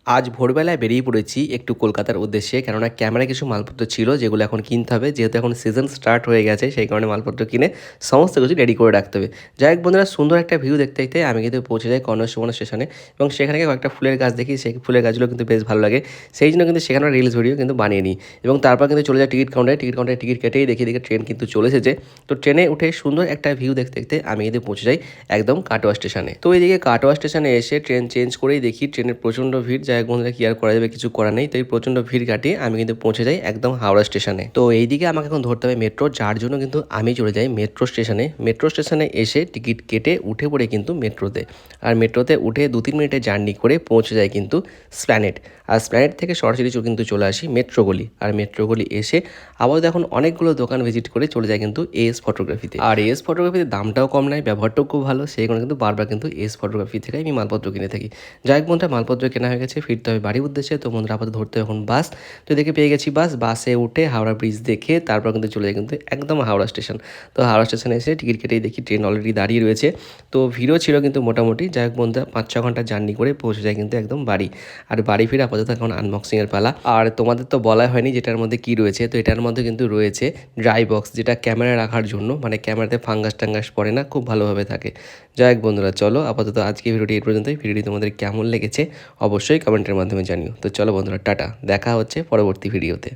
আজ ভোরবেলায় বেরিয়ে পড়েছি একটু কলকাতার উদ্দেশ্যে, কেননা ক্যামেরায় কিছু মালপত্র ছিল যেগুলো এখন কিনতে হবে, যেহেতু এখন সিজন স্টার্ট হয়ে গেছে সেই কারণে মালপত্র কিনে সমস্ত কিছু রেডি করে রাখতে হবে। যাই হোক বন্ধুরা, সুন্দর একটা ভিউ দেখতে দেখতে আমি কিন্তু পৌঁছে যাই কর্ণ সুবর্ণ স্টেশনে এবং সেখানে গিয়ে কয়েকটা ফুলের গাছ দেখি, সেই ফুলের গাছগুলো কিন্তু বেশ ভালো লাগে, সেই জন্য কিন্তু সেখানে রিলস ভিডিও কিন্তু বানিয়ে নিই এবং তারপর কিন্তু চলে যায় টিকিট কাউন্টারে টিকিট কেটেই দেখি ট্রেন কিন্তু চলে এসেছে। তো ট্রেনে উঠে সুন্দর একটা ভিউ দেখতে দেখতে আমি কিন্তু পৌঁছে যাই একদম কাটোয়া স্টেশনে। তো এইদিকে কাটোয়া স্টেশনে এসে ট্রেন চেঞ্জ করেই দেখি ট্রেনের প্রচণ্ড ভিড়। যাই হোক বন্ধুরা, কি আর করা যাবে, কিছু করা নেই। তো এই প্রচণ্ড ভিড় কাটিয়ে আমি কিন্তু পৌঁছে যাই একদম হাওড়া স্টেশনে। তো এইদিকে আমাকে এখন ধরতে হবে মেট্রো, যার জন্য কিন্তু আমি চলে যাই মেট্রো স্টেশনে। মেট্রো স্টেশনে এসে টিকিট কেটে উঠে পড়ে কিন্তু মেট্রোতে, আর মেট্রোতে উঠে 2-3 মিনিটের জার্নি করে পৌঁছে যায় কিন্তু স্প্ল্যানেড। আর স্প্ল্যানেড থেকে সরাসরি কিন্তু চলে আসি মেট্রো গলি, আর মেট্রো গলি এসে আবার দেখুন অনেকগুলো দোকান ভিজিট করে চলে যায় কিন্তু এস ফটোগ্রাফিতে। আর এস ফটোগ্রাফিতে দামটাও কম নেয়, ব্যবহারটাও খুব ভালো, সেই কারণে কিন্তু বারবার কিন্তু এস ফটোগ্রাফি থেকে আমি মালপত্র কিনে থাকি। যাই হোক বন্ধুরা, মালপত্র কেনা হয়ে গেছে, ফিরতে হবে বাড়ির উদ্দেশ্যে। তো বন্ধুরা আপাতত ধরতে এখন বাস। তো দেখে পেয়ে গেছি বাস, বাসে উঠে হাওড়া ব্রিজ দেখে তারপর কিন্তু চলে যায় কিন্তু একদম হাওড়া স্টেশন। তো হাওড়া স্টেশনে এসে টিকিট কেটেই দেখি ট্রেন অলরেডি দাঁড়িয়ে রয়েছে। তো ভিড়ও ছিল কিন্তু মোটামুটি। যাই হোক বন্ধুরা, 5-6 ঘন্টা জার্নি করে পৌঁছে যায় কিন্তু একদম বাড়ি। আর বাড়ি ফিরে আপাতত এখন আনবক্সিংয়ের পালা। আর তোমাদের তো বলা হয়নি যেটার মধ্যে কি রয়েছে। তো এটার মধ্যে কিন্তু রয়েছে ড্রাই বক্স, যেটা ক্যামেরা রাখার জন্য, মানে ক্যামেরাতে ফাঙ্গাস টাঙ্গাস পড়ে না, খুব ভালোভাবে থাকে। যাই হোক বন্ধুরা, চলো আপাতত আজকে ভিডিওটি এই পর্যন্তই। ভিডিওটি তোমাদের কেমন লেগেছে অবশ্যই কমেন্টের মাধ্যমে জানিও। তো চলো বন্ধুরা, টাটা, দেখা হচ্ছে পরবর্তী ভিডিওতে।